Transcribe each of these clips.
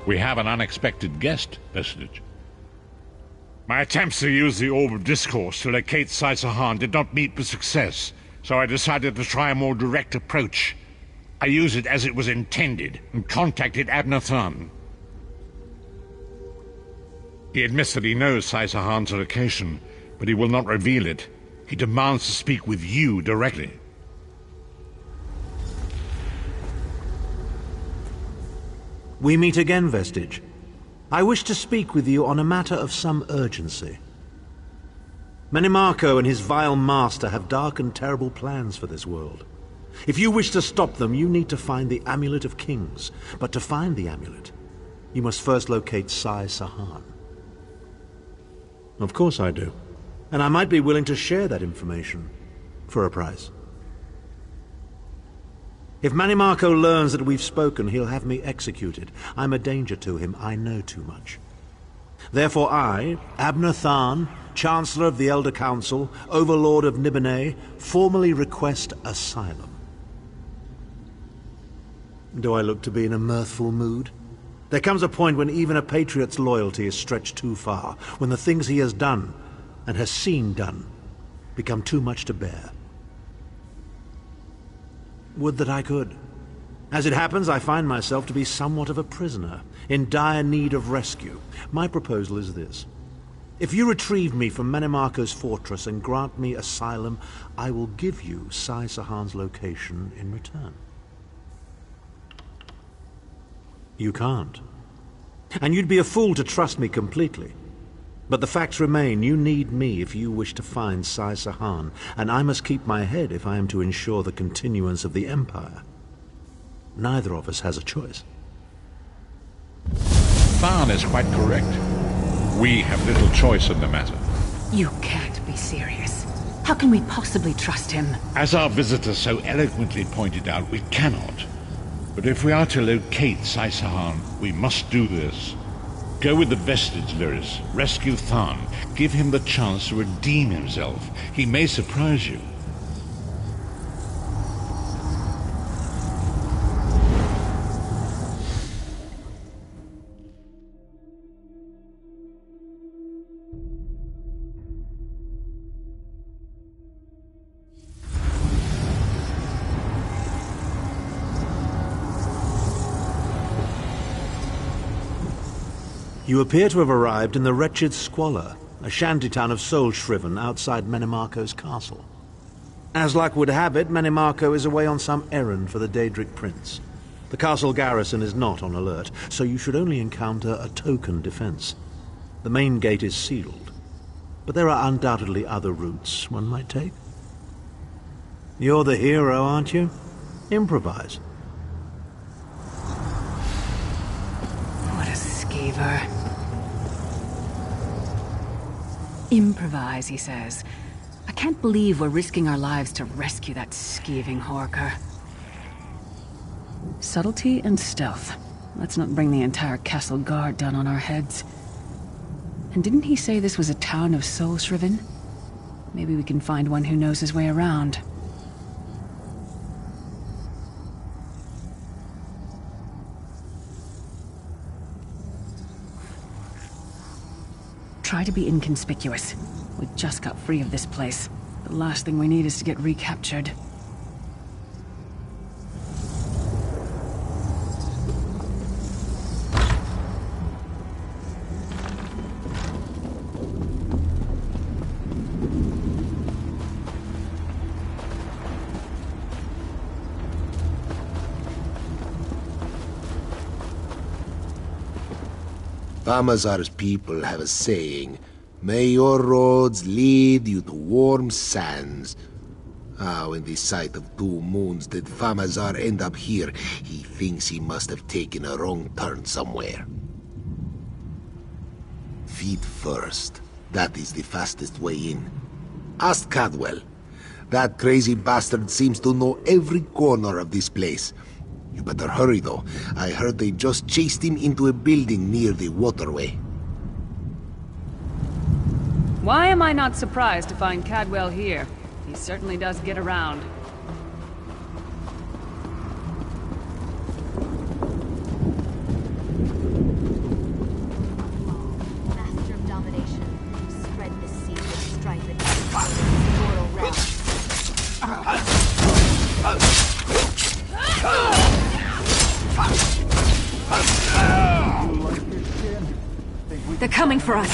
We have an unexpected guest, Vestige. My attempts to use the Orb of Discourse to locate Sai-Sahan did not meet with success, so I decided to try a more direct approach. I used it as it was intended, and contacted Abner Than. He admits that he knows Sai-Sahan's location, but he will not reveal it. He demands to speak with you directly. We meet again, Vestige. I wish to speak with you on a matter of some urgency. Menimarco and his vile master have dark and terrible plans for this world. If you wish to stop them, you need to find the Amulet of Kings. But to find the amulet, you must first locate Sai-Sahan. Of course I do. And I might be willing to share that information for a price. If Menimarco learns that we've spoken, he'll have me executed. I'm a danger to him. I know too much. Therefore I, Abner Than, Chancellor of the Elder Council, Overlord of Nibene, formally request asylum. Do I look to be in a mirthful mood? There comes a point when even a patriot's loyalty is stretched too far, when the things he has done, and has seen done, become too much to bear. Would that I could. As it happens, I find myself to be somewhat of a prisoner, in dire need of rescue. My proposal is this. If you retrieve me from Menimarco's fortress and grant me asylum, I will give you Sai-Sahan's location in return. You can't. And you'd be a fool to trust me completely. But the facts remain, you need me if you wish to find Sai-Sahan, and I must keep my head if I am to ensure the continuance of the Empire. Neither of us has a choice. Than is quite correct. We have little choice in the matter. You can't be serious. How can we possibly trust him? As our visitor so eloquently pointed out, we cannot. But if we are to locate Sai-Sahan, we must do this. Go with the Vestige, Lyris. Rescue Than. Give him the chance to redeem himself. He may surprise you. You appear to have arrived in the wretched Squalor, a shantytown of soul-shriven outside Menimarco's castle. As luck would have it, Menimarco is away on some errand for the Daedric Prince. The castle garrison is not on alert, so you should only encounter a token defense. The main gate is sealed, but there are undoubtedly other routes one might take. You're the hero, aren't you? Improvise. What a skeever. Improvise, he says. I can't believe we're risking our lives to rescue that skeeving Horker. Subtlety and stealth. Let's not bring the entire castle guard down on our heads. And didn't he say this was a town of soul-shriven? Maybe we can find one who knows his way around. Try to be inconspicuous. We just got free of this place. The last thing we need is to get recaptured. Famazar's people have a saying, "May your roads lead you to warm sands." How in the sight of 2 moons did Famazar end up here? He thinks he must have taken a wrong turn somewhere. Feet first. That is the fastest way in. Ask Cadwell. That crazy bastard seems to know every corner of this place. You better hurry, though. I heard they just chased him into a building near the waterway. Why am I not surprised to find Cadwell here? He certainly does get around. They're coming for us.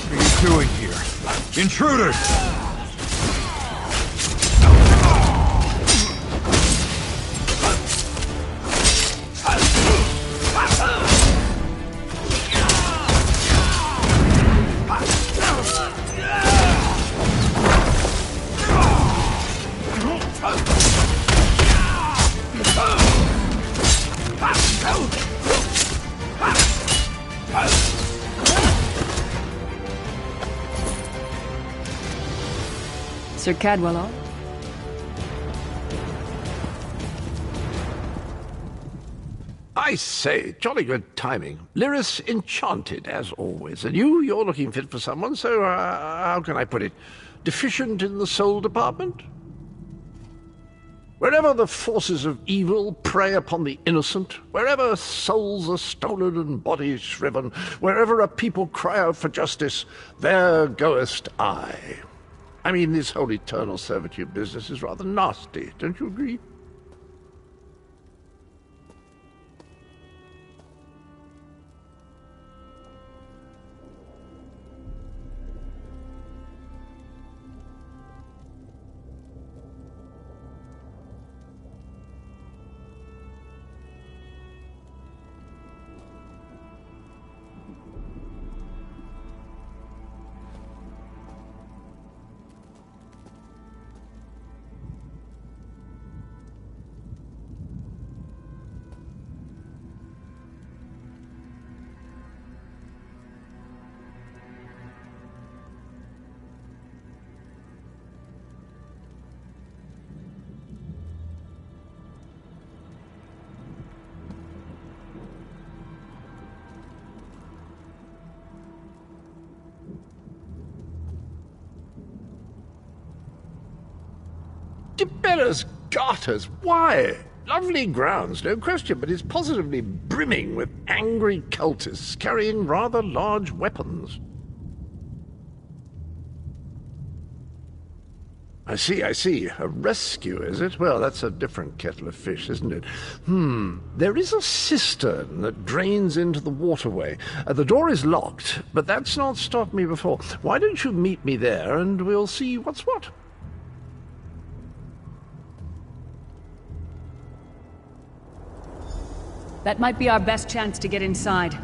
What are you doing here? Intruders! Sir Cadwell all? I say, jolly good timing. Lyris enchanted, as always. And you're looking fit for someone, so, how can I put it? Deficient in the soul department? Wherever the forces of evil prey upon the innocent, wherever souls are stolen and bodies shriven, wherever a people cry out for justice, there goest I. I mean, this whole eternal servitude business is rather nasty, don't you agree? Bella's garters, why? Lovely grounds, no question, but it's positively brimming with angry cultists carrying rather large weapons. I see. A rescue, is it? Well, that's a different kettle of fish, isn't it? There is a cistern that drains into the waterway. The door is locked, but that's not stopped me before. Why don't you meet me there, and we'll see what's what? That might be our best chance to get inside.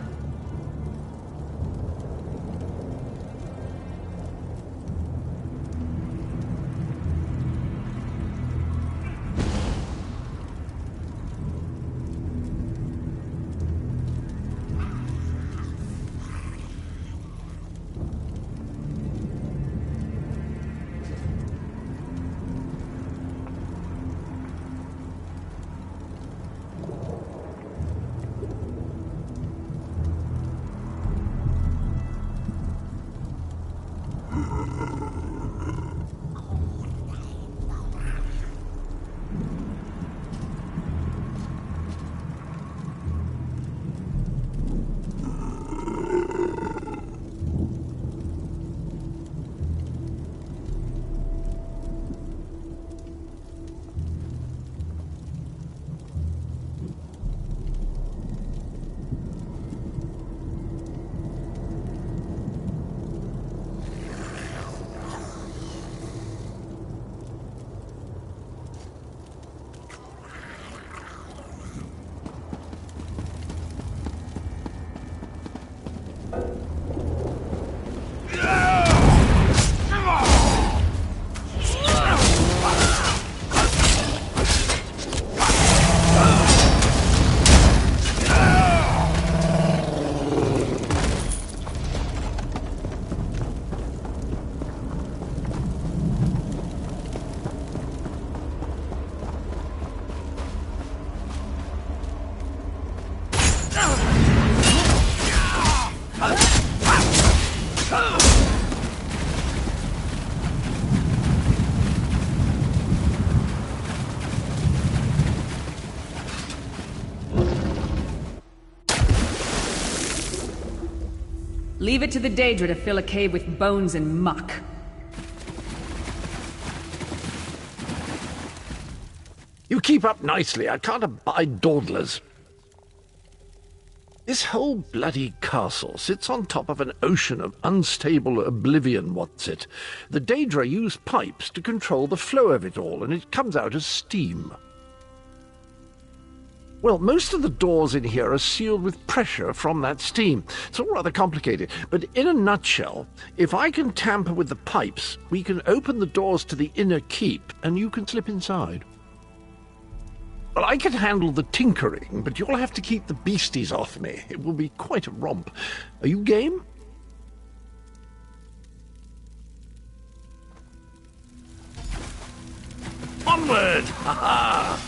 Leave it to the Daedra to fill a cave with bones and muck. You keep up nicely. I can't abide dawdlers. This whole bloody castle sits on top of an ocean of unstable oblivion, what's it? The Daedra use pipes to control the flow of it all, and it comes out as steam. Well, most of the doors in here are sealed with pressure from that steam. It's all rather complicated, but in a nutshell, if I can tamper with the pipes, we can open the doors to the inner keep, and you can slip inside. Well, I can handle the tinkering, but you'll have to keep the beasties off me. It will be quite a romp. Are you game? Onward! Ha-ha!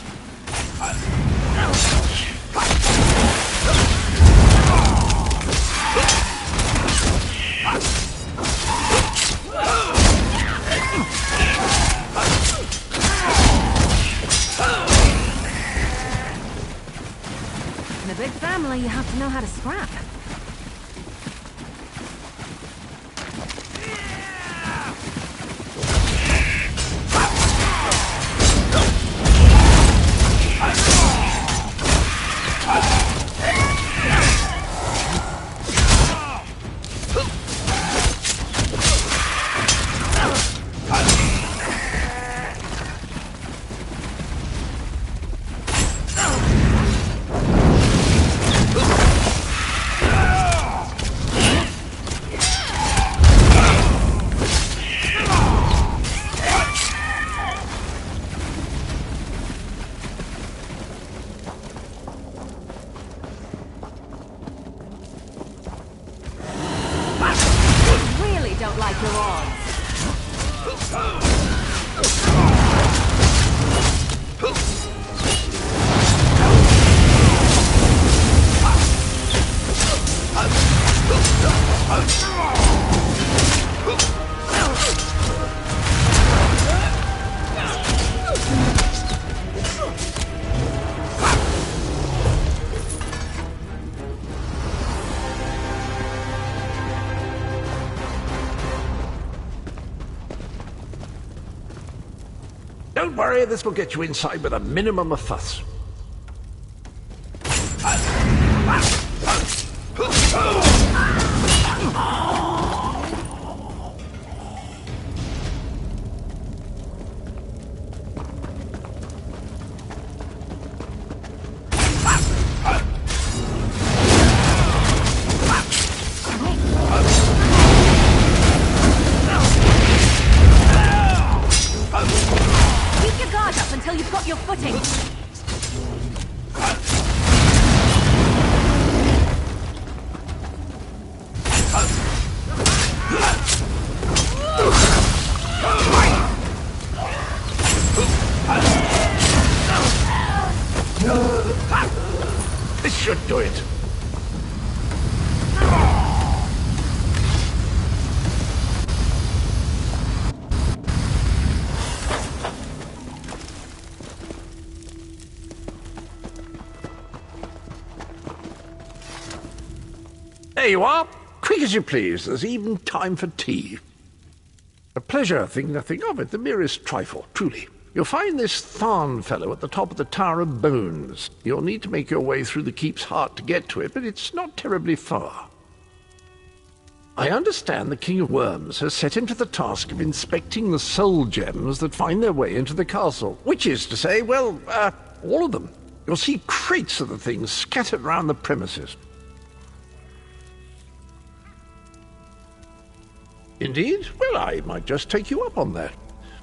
In a big family, you have to know how to scrap. Don't like your odds. Don't worry, this will get you inside with a minimum of fuss. Until you've got your footing. This should do it. There you are. Quick as you please. There's even time for tea. A pleasure, think nothing of it. The merest trifle, truly. You'll find this Tharn fellow at the top of the Tower of Bones. You'll need to make your way through the keep's heart to get to it, but it's not terribly far. I understand the King of Worms has set him to the task of inspecting the soul gems that find their way into the castle, which is to say, well, all of them. You'll see crates of the things scattered around the premises. Indeed? Well, I might just take you up on that.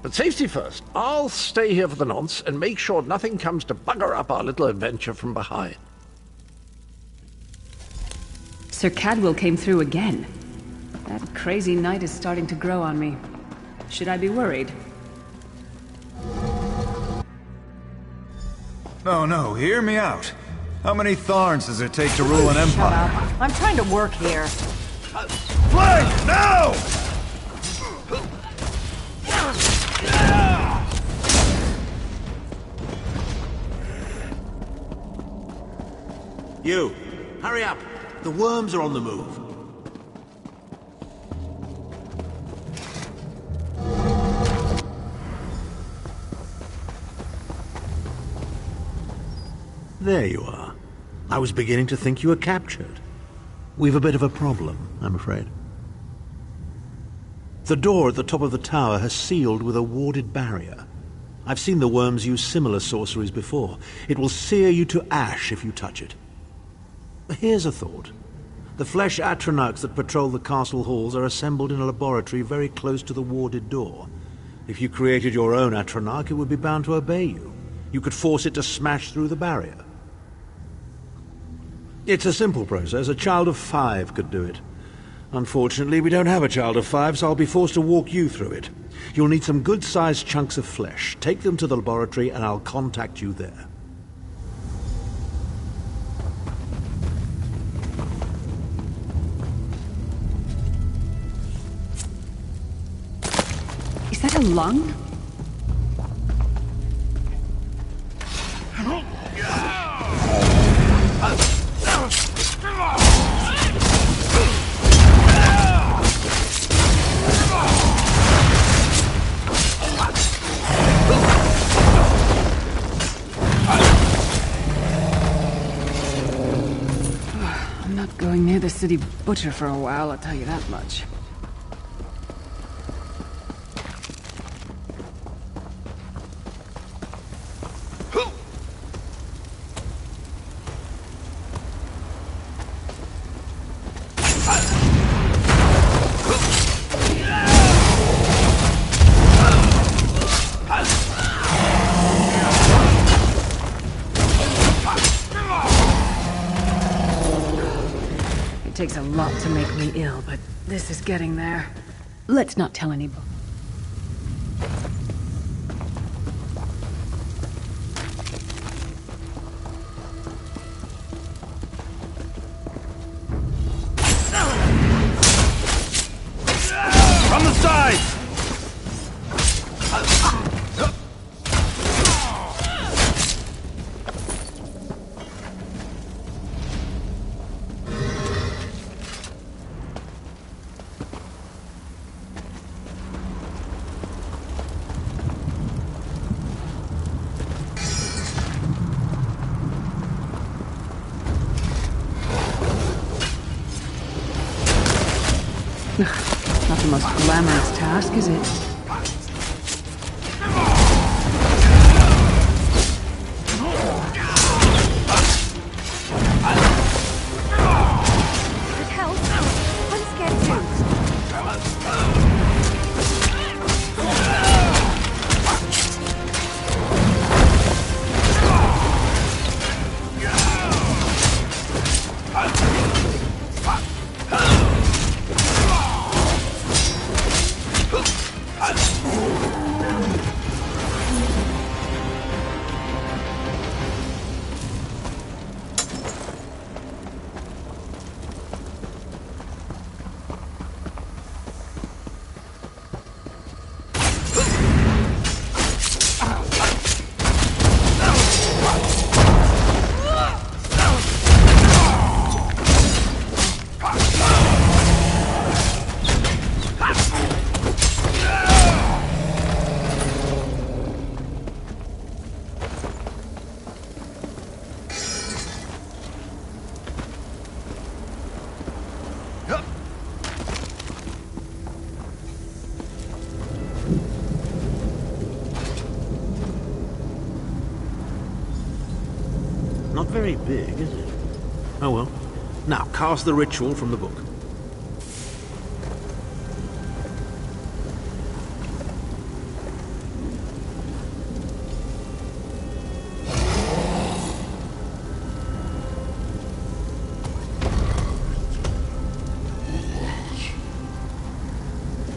But safety first. I'll stay here for the nonce and make sure nothing comes to bugger up our little adventure from behind. Sir Cadwell came through again. That crazy night is starting to grow on me. Should I be worried? No, hear me out. How many Tharns does it take to rule an empire? Shut up. I'm trying to work here. Flank, now! You, hurry up. The worms are on the move. There you are. I was beginning to think you were captured. We've a bit of a problem, I'm afraid. The door at the top of the tower has sealed with a warded barrier. I've seen the worms use similar sorceries before. It will sear you to ash if you touch it. Here's a thought. The flesh atronachs that patrol the castle halls are assembled in a laboratory very close to the warded door. If you created your own atronach, it would be bound to obey you. You could force it to smash through the barrier. It's a simple process. A child of 5 could do it. Unfortunately, we don't have a child of 5, so I'll be forced to walk you through it. You'll need some good-sized chunks of flesh. Take them to the laboratory and I'll contact you there. Is that a lung? I'm not going near the city butcher for a while, I'll tell you that much. It takes a lot to make me ill, but this is getting there. Let's not tell anybody. From the side! Not the most glamorous task, is it? It helps. I'm scared too. Not very big, is it? Oh well. Now, cast the ritual from the book.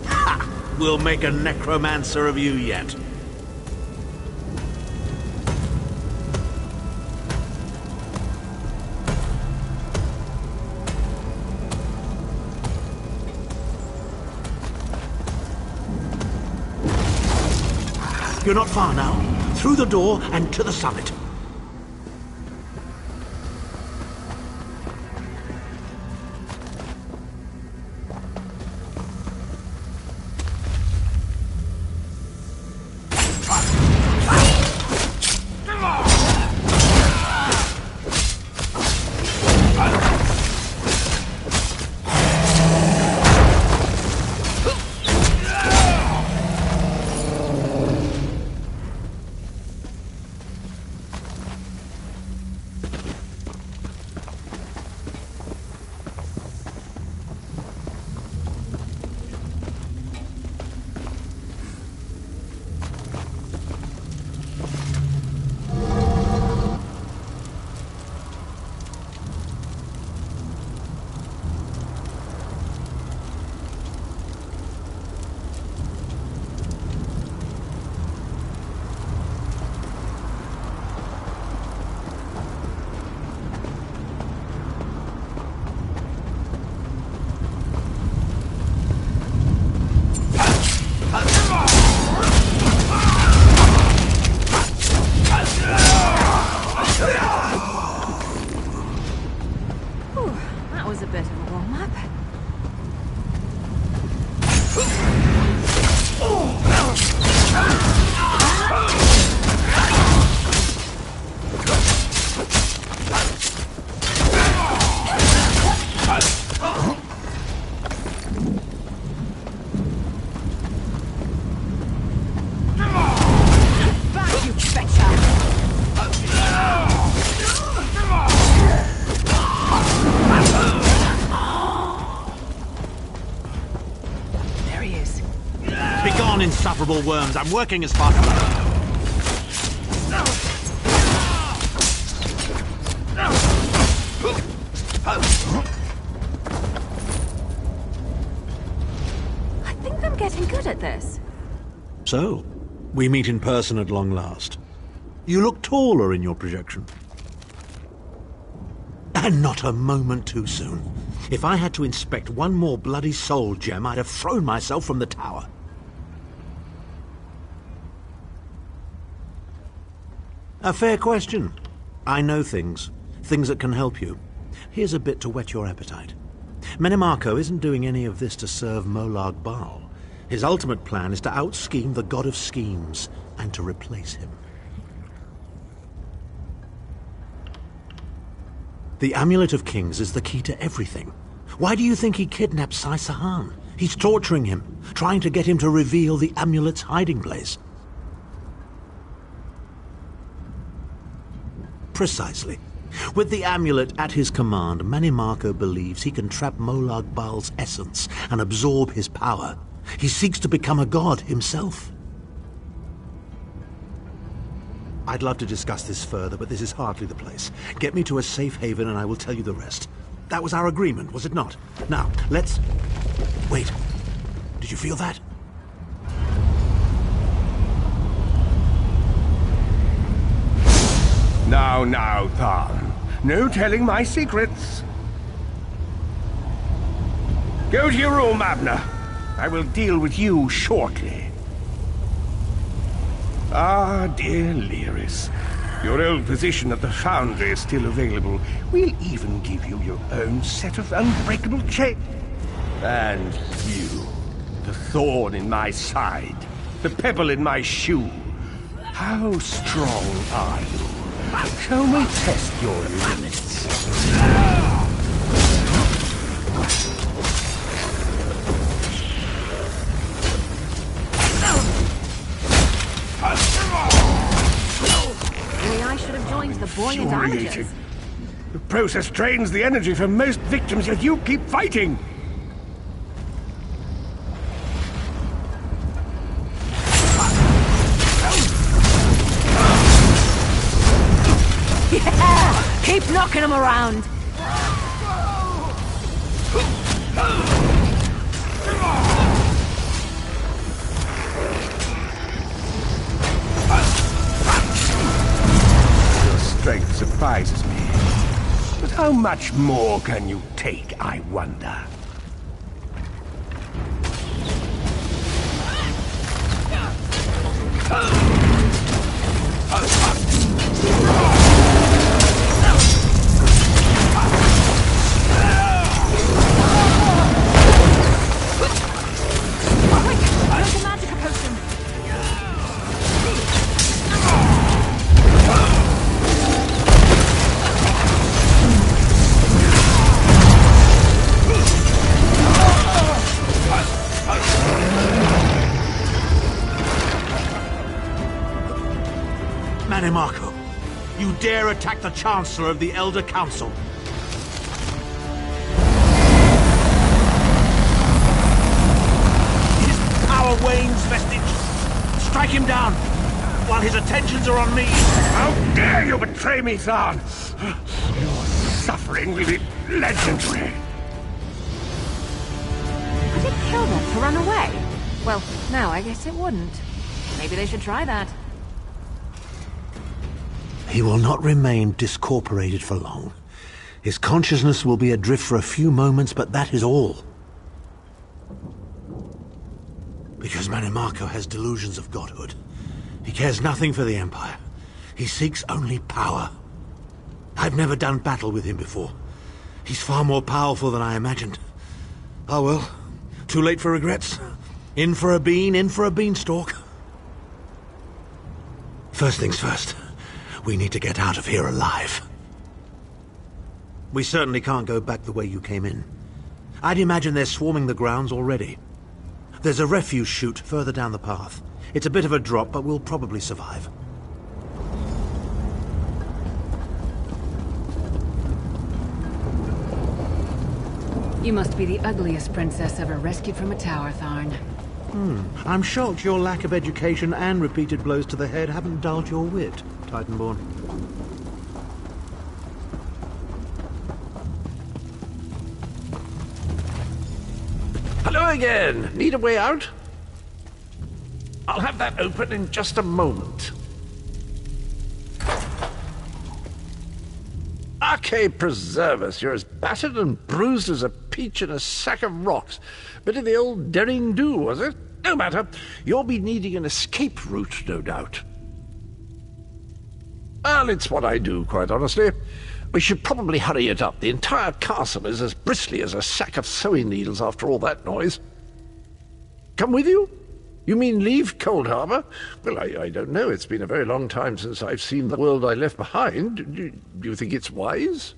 Ha! We'll make a necromancer of you yet. You're not far now. Through the door and to the summit. That was a bit of a warm-up. Back, you fetcher! There he is. Begone, insufferable worms. I'm working as fast as I can. I think I'm getting good at this. So, we meet in person at long last. You look taller in your projection. And not a moment too soon. If I had to inspect one more bloody soul gem, I'd have thrown myself from the tower. A fair question. I know things. Things that can help you. Here's a bit to whet your appetite. Menimarco isn't doing any of this to serve Molag Bal. His ultimate plan is to out-scheme the god of schemes and to replace him. The Amulet of Kings is the key to everything. Why do you think he kidnapped Sai Sahan? He's torturing him, trying to get him to reveal the amulet's hiding place. Precisely. With the amulet at his command, Menimarco believes he can trap Molag Bal's essence and absorb his power. He seeks to become a god himself. I'd love to discuss this further, but this is hardly the place. Get me to a safe haven and I will tell you the rest. That was our agreement, was it not? Now, let's... Wait. Did you feel that? Now, Tharn. No telling my secrets. Go to your room, Abner. I will deal with you shortly. Ah, dear Lyris. Your old position at the Foundry is still available. We'll even give you your own set of unbreakable chains. And you, the thorn in my side, the pebble in my shoe. How strong are you? Shall we test your limits? Maybe I should have joined the buoyant Infuriating. amateurs. The process drains the energy from most victims, yet you keep fighting! Yeah! Keep knocking them around! Your strength surprises me. But how much more can you take, I wonder? Menimarco, you dare attack the Chancellor of the Elder Council. His power wanes, Vestige. Strike him down. while his attentions are on me. How dare you betray me, Thorn! Your suffering will be legendary. I did kill them to run away. Well, now I guess it wouldn't. Maybe they should try that. He will not remain discorporated for long. His consciousness will be adrift for a few moments, but that is all. Because Manimarco has delusions of godhood. He cares nothing for the Empire. He seeks only power. I've never done battle with him before. He's far more powerful than I imagined. Oh well, too late for regrets. In for a bean, in for a beanstalk. First things first, we need to get out of here alive. We certainly can't go back the way you came in. I'd imagine they're swarming the grounds already. There's a refuse chute further down the path. It's a bit of a drop, but we'll probably survive. You must be the ugliest princess ever rescued from a tower, Tharn. I'm shocked your lack of education and repeated blows to the head haven't dulled your wit, Titanborn. Hello again. Need a way out? I'll have that open in just a moment. Arcade preserve us. You're as battered and bruised as a peach in a sack of rocks. Bit of the old derring do, was it? No matter. You'll be needing an escape route, no doubt. Well, it's what I do, quite honestly. We should probably hurry it up. The entire castle is as bristly as a sack of sewing needles after all that noise. Come with you? You mean leave Cold Harbor? Well, I don't know. It's been a very long time since I've seen the world I left behind. Do you think it's wise?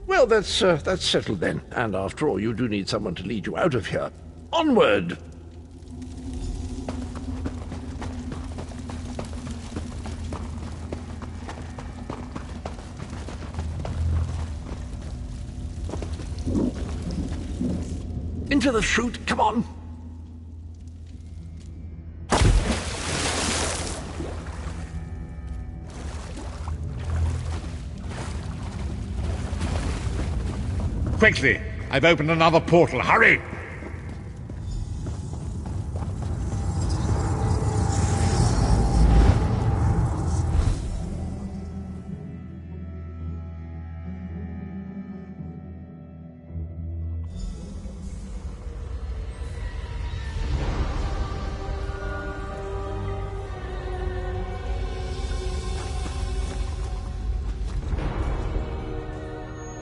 Well, that's settled then. And after all, you do need someone to lead you out of here. Onward! Into the chute, come on! Quickly! I've opened another portal. Hurry!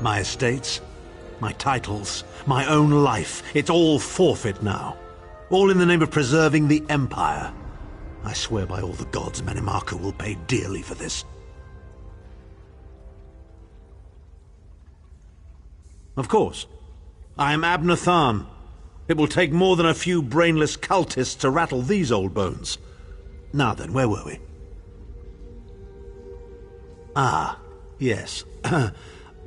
My estates, my titles, my own life, it's all forfeit now. All in the name of preserving the Empire. I swear by all the gods, Manimarco will pay dearly for this. Of course. I am Abner Tharn. It will take more than a few brainless cultists to rattle these old bones. Now then, where were we? Ah, yes.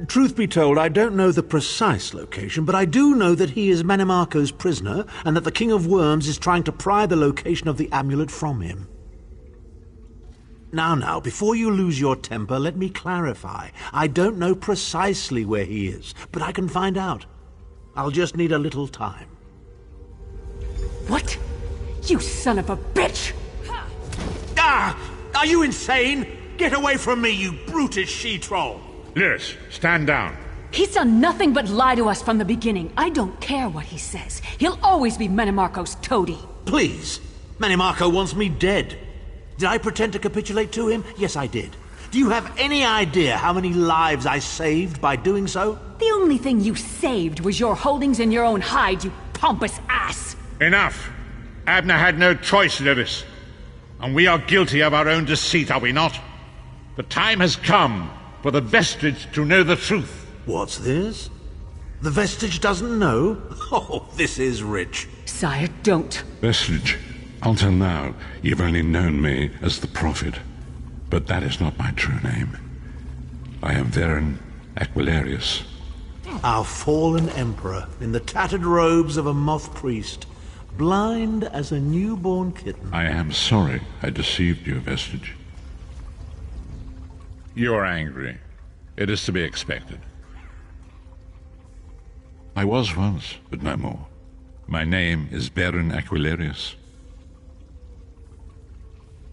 Truth be told, I don't know the precise location, but I do know that he is Manimarco's prisoner, and that the King of Worms is trying to pry the location of the amulet from him. Now, before you lose your temper, let me clarify. I don't know precisely where he is, but I can find out. I'll just need a little time. What? You son of a bitch! Ah! Are you insane? Get away from me, you brutish she-troll! Lyris, stand down. He's done nothing but lie to us from the beginning. I don't care what he says. He'll always be Manimarco's toady. Please. Manimarco wants me dead. Did I pretend to capitulate to him? Yes, I did. Do you have any idea how many lives I saved by doing so? The only thing you saved was your holdings in your own hide, you pompous ass! Enough. Abner had no choice, Lyris. And we are guilty of our own deceit, are we not? The time has come for the Vestige to know the truth. What's this? The Vestige doesn't know? Oh, this is rich. Sire, don't. Vestige, until now, you've only known me as the Prophet. But that is not my true name. I am Varen Aquilarius. Our fallen emperor, in the tattered robes of a moth priest. blind as a newborn kitten. I am sorry I deceived you, Vestige. You are angry. It is to be expected. I was once, but no more. My name is Baron Aquilarius.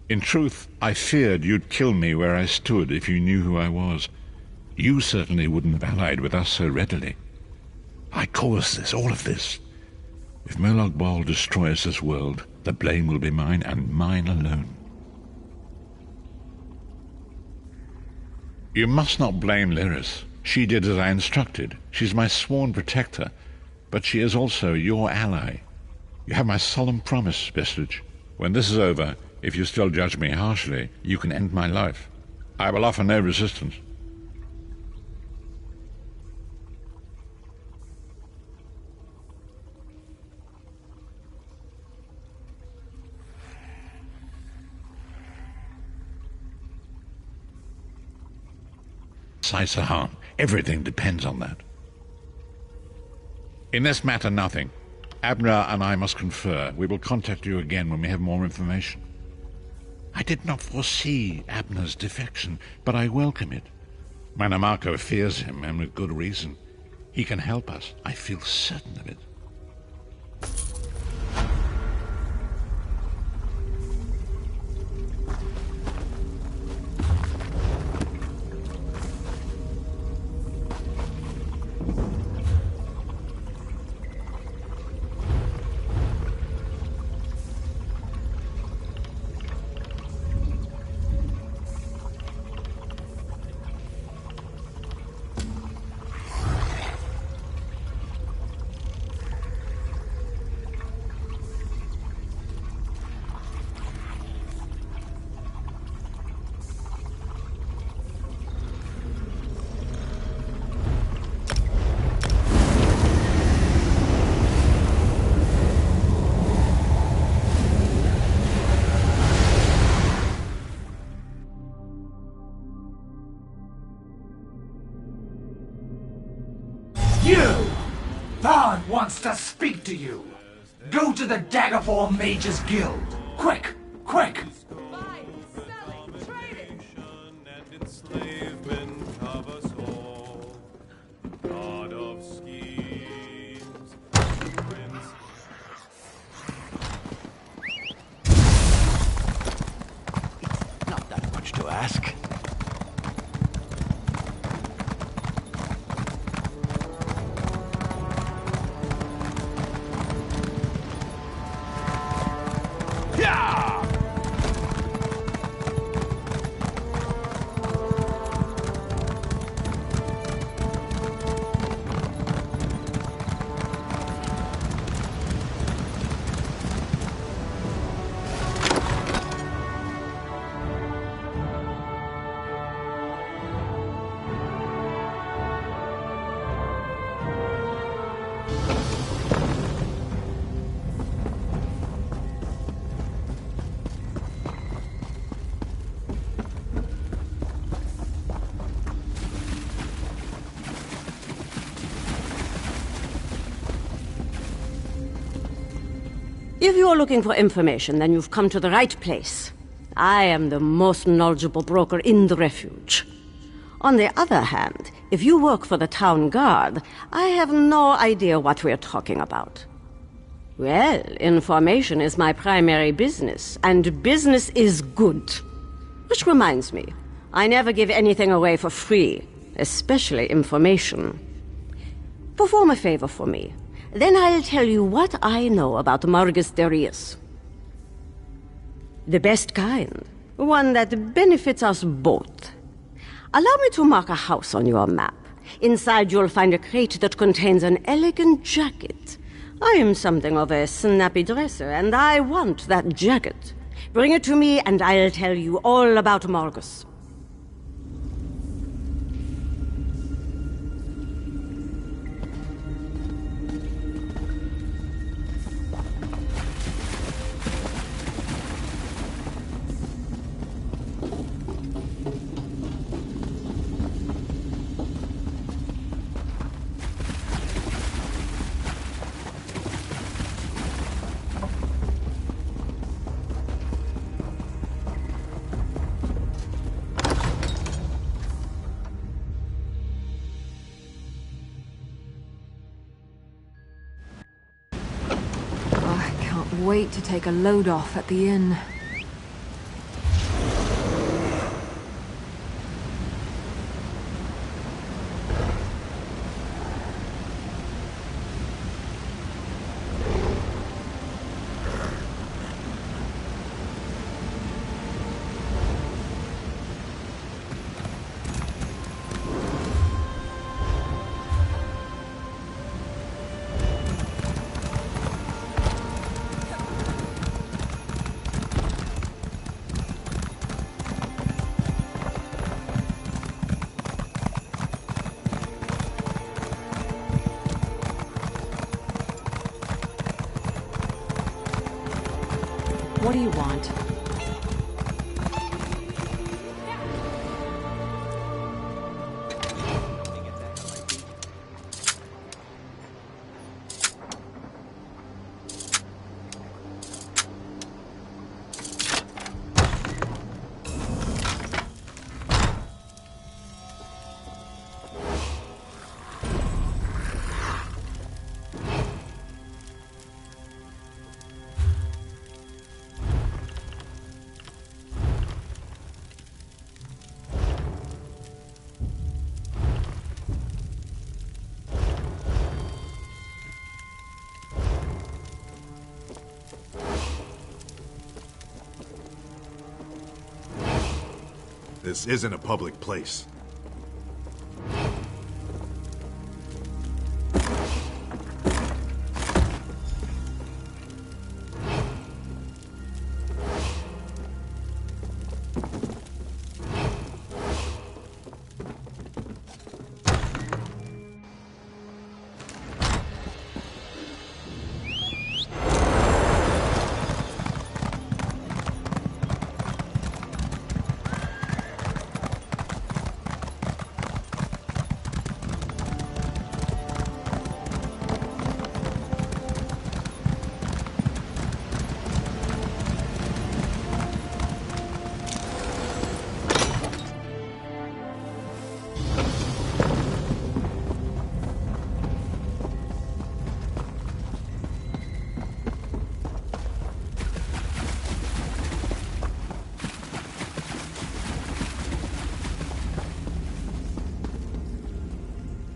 In truth, I feared you'd kill me where I stood if you knew who I was. You certainly wouldn't have allied with us so readily. I caused this, all of this. If Molag Bal destroys this world, the blame will be mine, and mine alone. You must not blame Lyris. She did as I instructed. She's my sworn protector, but she is also your ally. You have my solemn promise, Vestige. When this is over, if you still judge me harshly, you can end my life. I will offer no resistance. Saisahan, everything depends on that. In this matter, nothing. Abner and I must confer. We will contact you again when we have more information. I did not foresee Abner's defection, but I welcome it. Manamako fears him, and with good reason. He can help us. I feel certain of it. Thorn wants to speak to you. Go to the Daggerfall Mages Guild. Quick, quick! Not that much to ask. If you are looking for information, then you've come to the right place. I am the most knowledgeable broker in the refuge. On the other hand, if you work for the town guard, I have no idea what we're talking about. Well, information is my primary business, and business is good. Which reminds me, I never give anything away for free, especially information. Perform a favor for me. Then I'll tell you what I know about Margus Darius. The best kind. One that benefits us both. Allow me to mark a house on your map. Inside you'll find a crate that contains an elegant jacket. I am something of a snappy dresser, and I want that jacket. Bring it to me, and I'll tell you all about Margus. wait to take a load off at the inn. What do you want? This isn't a public place.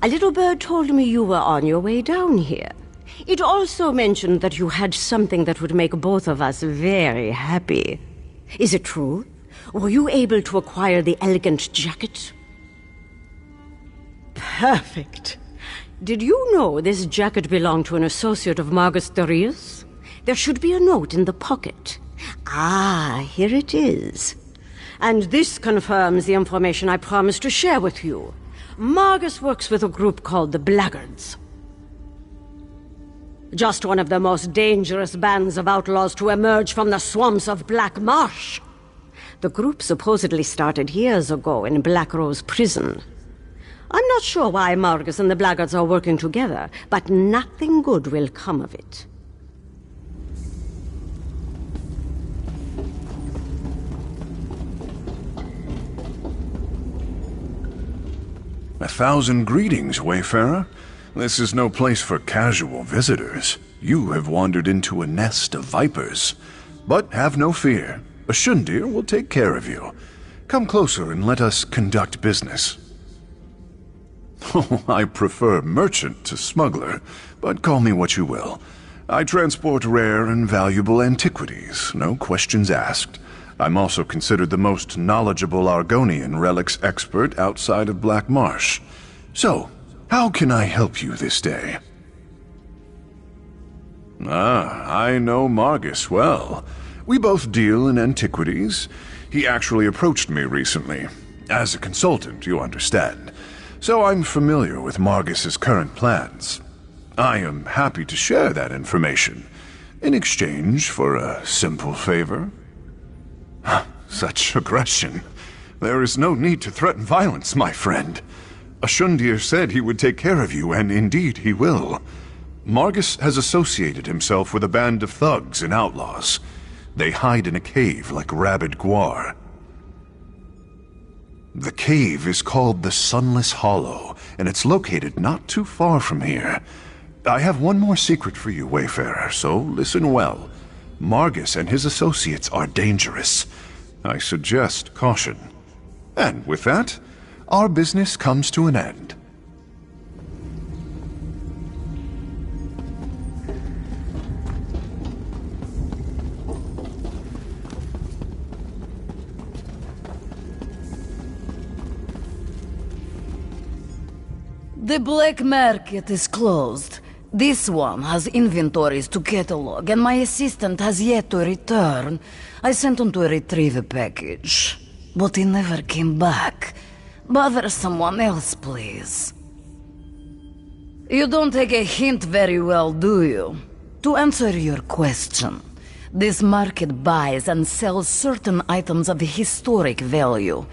A little bird told me you were on your way down here. It also mentioned that you had something that would make both of us very happy. Is it true? Were you able to acquire the elegant jacket? Perfect. Did you know this jacket belonged to an associate of Margus Darius? There should be a note in the pocket. Ah, here it is. And this confirms the information I promised to share with you. Margus works with a group called the Blackguards. Just one of the most dangerous bands of outlaws to emerge from the swamps of Black Marsh. The group supposedly started years ago in Black Rose Prison. I'm not sure why Margus and the Blackguards are working together, but nothing good will come of it. A thousand greetings, Wayfarer. This is no place for casual visitors. You have wandered into a nest of vipers. But have no fear. Ashundir will take care of you. Come closer and let us conduct business. Oh, I prefer merchant to smuggler, but call me what you will. I transport rare and valuable antiquities, no questions asked. I'm also considered the most knowledgeable Argonian relics expert outside of Black Marsh. So, how can I help you this day? Ah, I know Margus well. We both deal in antiquities. He actually approached me recently. As a consultant, you understand. So I'm familiar with Margus's current plans. I am happy to share that information, in exchange for a simple favor. Such aggression. There is no need to threaten violence, my friend. Ashundir said he would take care of you, and indeed he will. Margus has associated himself with a band of thugs and outlaws. They hide in a cave like rabid guar. The cave is called the Sunless Hollow, and it's located not too far from here. I have one more secret for you, Wayfarer, so listen well. Margus and his associates are dangerous. I suggest caution. And with that, our business comes to an end. The black market is closed. This one has inventories to catalog, and my assistant has yet to return. I sent him to retrieve a package, but he never came back. Bother someone else, please. You don't take a hint very well, do you? To answer your question, this market buys and sells certain items of historic value.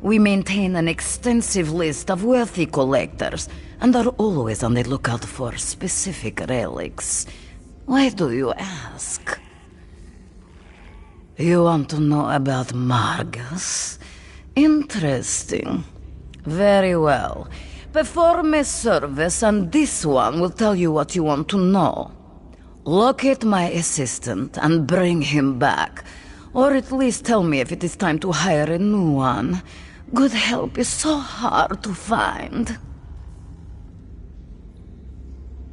We maintain an extensive list of wealthy collectors, and are always on the lookout for specific relics. Why do you ask? You want to know about Margus? Interesting. Very well. Perform a service, and this one will tell you what you want to know. Locate my assistant and bring him back. Or at least tell me if it is time to hire a new one. Good help is so hard to find.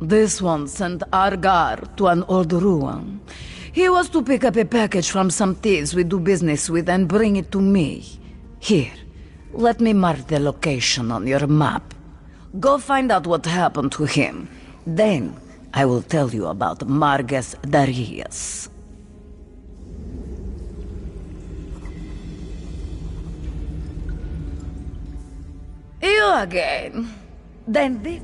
This one sent Argar to an old ruin. He was to pick up a package from some thieves we do business with and bring it to me. Here, let me mark the location on your map. Go find out what happened to him. Then, I will tell you about Margus Darius. You again. Then this...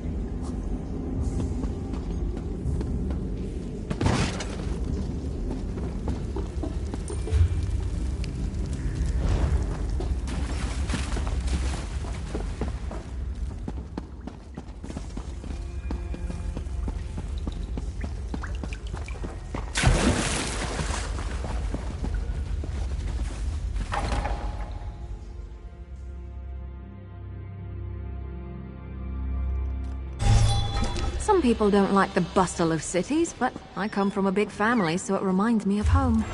Some people don't like the bustle of cities, but I come from a big family, so it reminds me of home.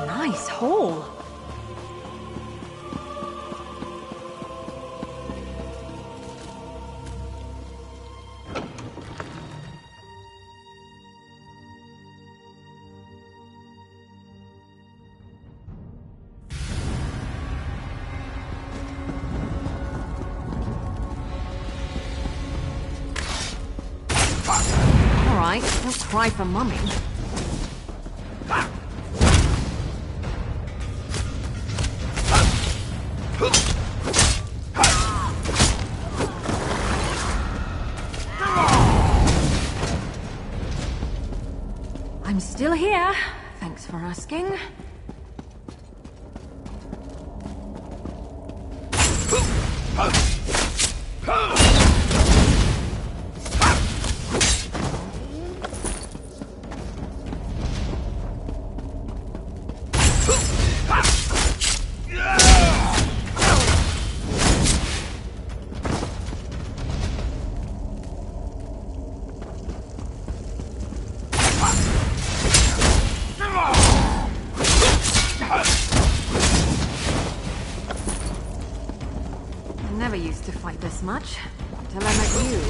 Nice hole. All right, don't cry for Mummy. I'm still here. Thanks for asking. I never used to fight this much, until I met you.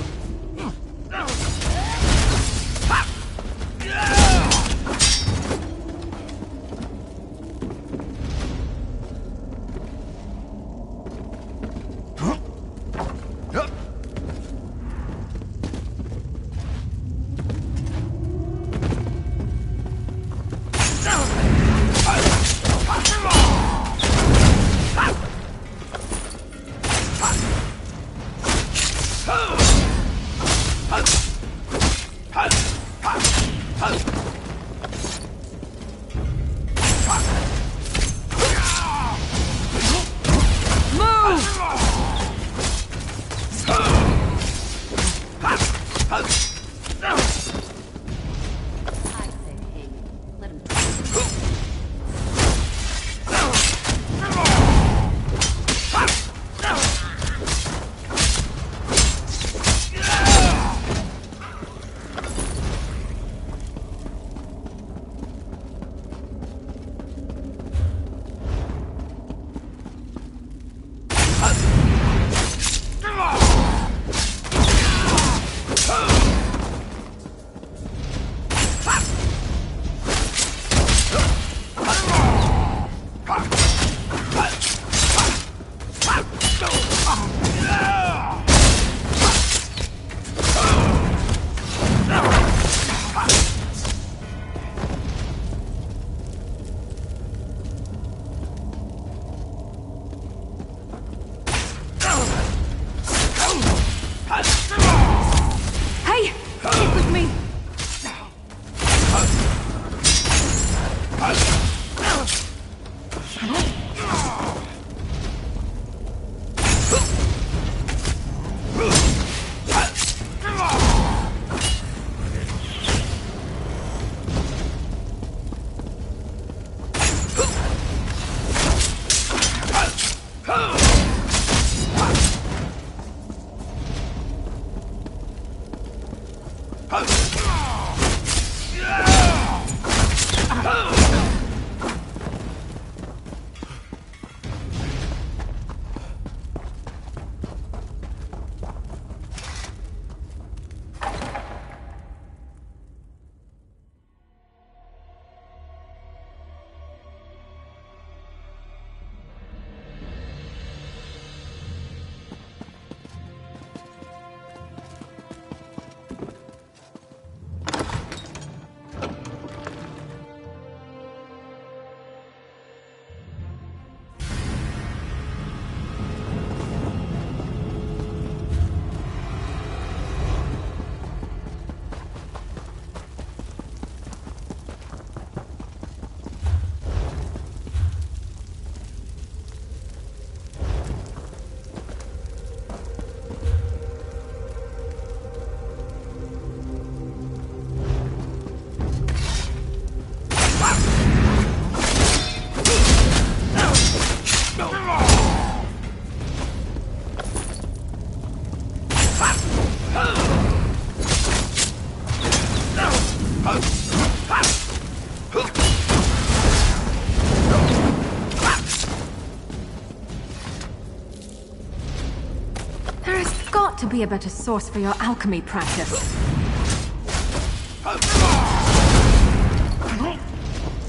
To be a better source for your alchemy practice.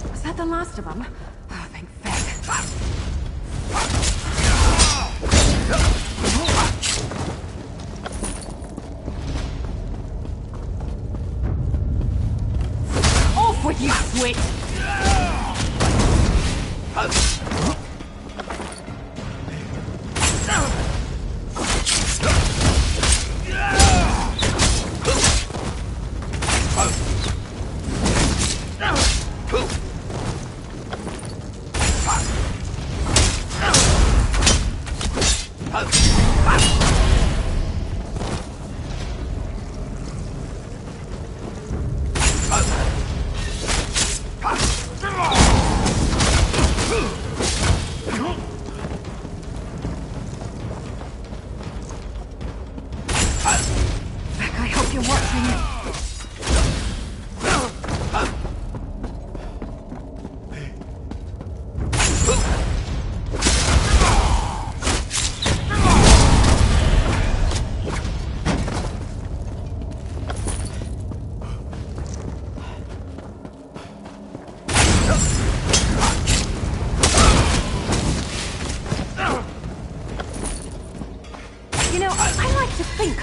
Was that the last of them? Oh, thank fuck. Off with you, switch!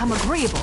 I'm agreeable.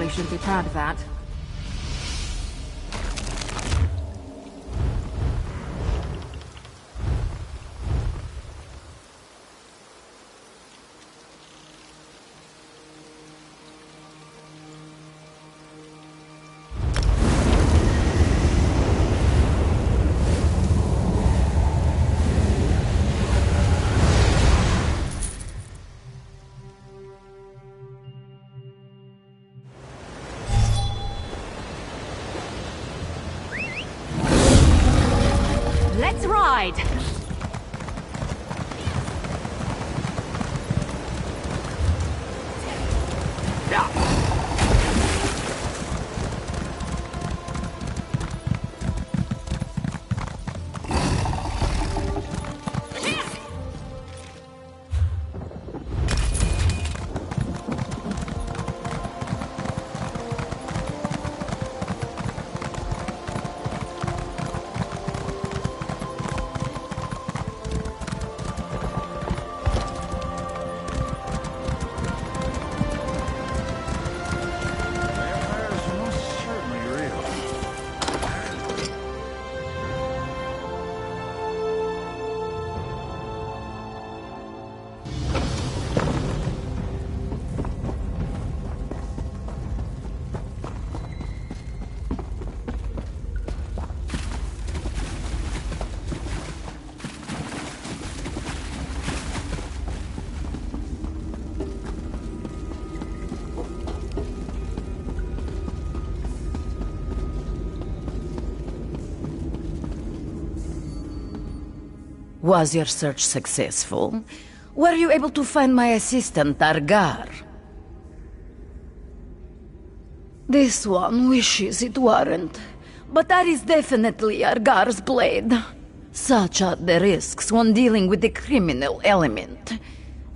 Should be proud of that. ride! Was your search successful? Were you able to find my assistant, Argar? This one wishes it weren't, but that is definitely Argar's blade. Such are the risks when dealing with the criminal element.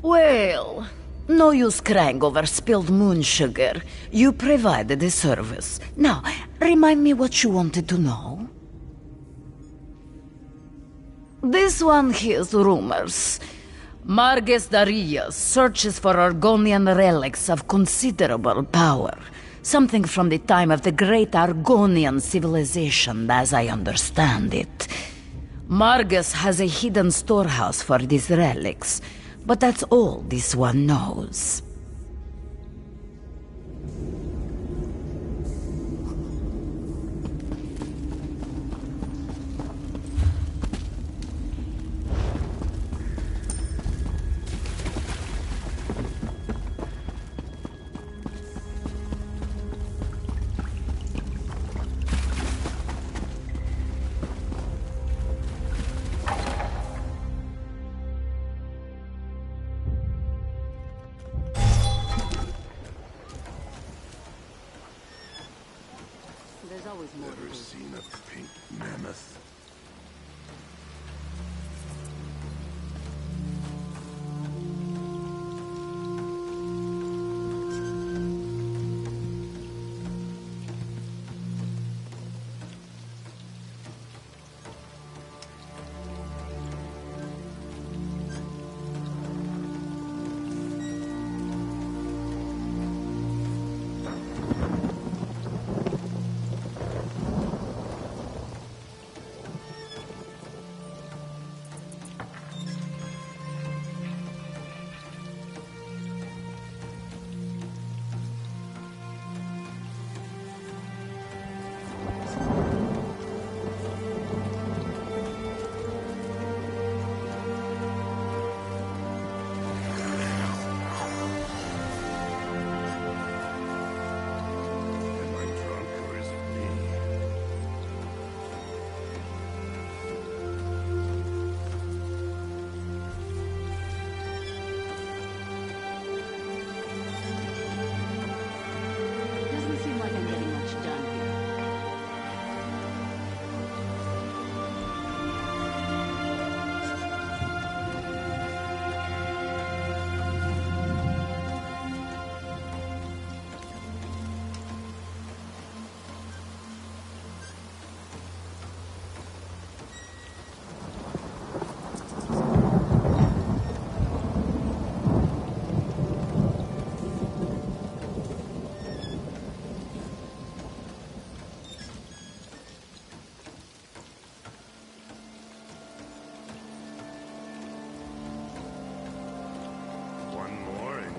Well, no use crying over spilled moon sugar. You provided the service. Now, remind me what you wanted to know. This one hears rumors. Marges Darius searches for Argonian relics of considerable power. Something from the time of the great Argonian civilization, as I understand it. Marges has a hidden storehouse for these relics, but that's all this one knows. Never seen a pink mammoth.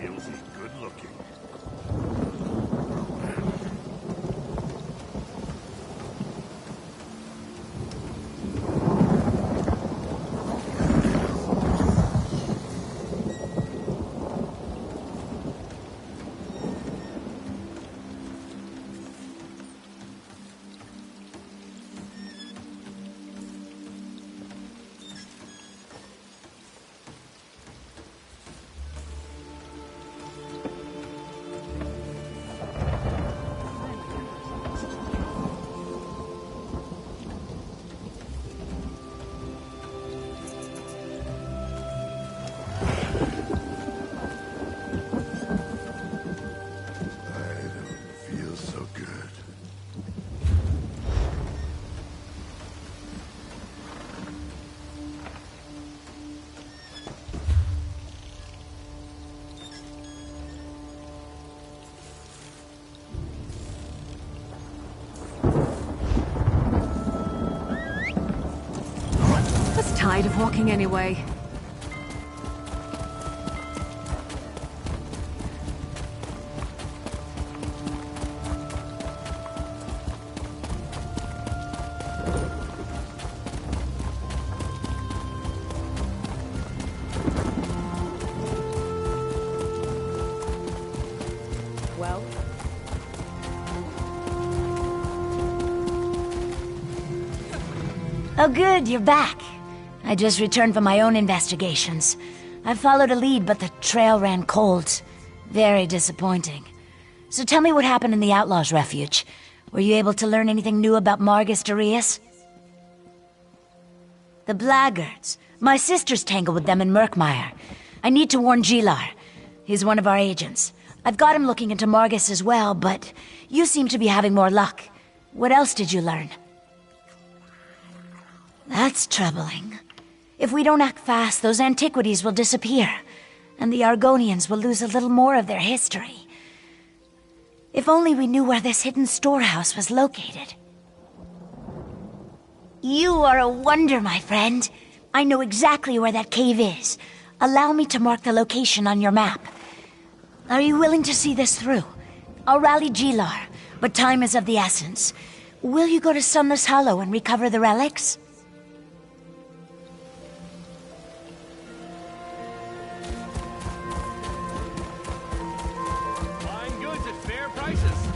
He'll be good looking. afraid of walking anyway. Well? Oh good, you're back. I just returned from my own investigations. I followed a lead, but the trail ran cold. Very disappointing. So tell me what happened in the Outlaws' Refuge. Were you able to learn anything new about Margus Darius? The blackguards. My sister's tangled with them in Murkmire. I need to warn Gilar. He's one of our agents. I've got him looking into Margus as well, but you seem to be having more luck. What else did you learn? That's troubling. If we don't act fast, those antiquities will disappear, and the Argonians will lose a little more of their history. If only we knew where this hidden storehouse was located. You are a wonder, my friend. I know exactly where that cave is. Allow me to mark the location on your map. Are you willing to see this through? I'll rally Gilar, but time is of the essence. Will you go to Sunless Hollow and recover the relics? Buying goods at fair prices.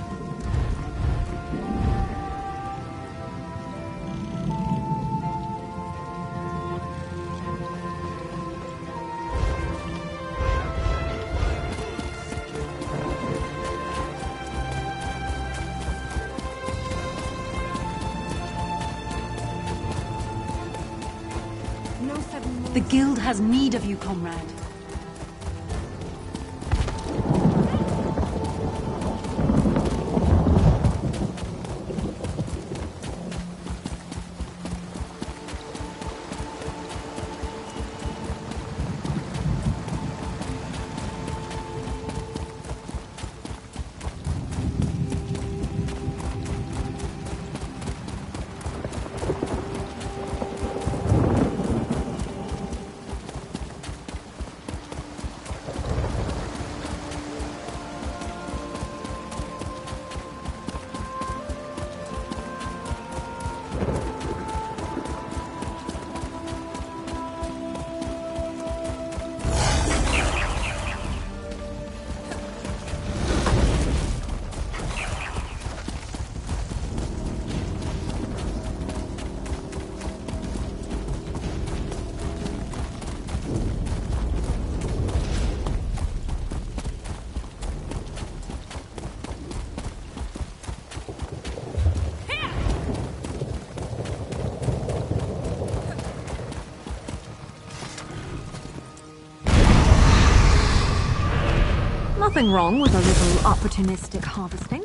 The guild has need of you, comrade. Nothing wrong with a little opportunistic harvesting.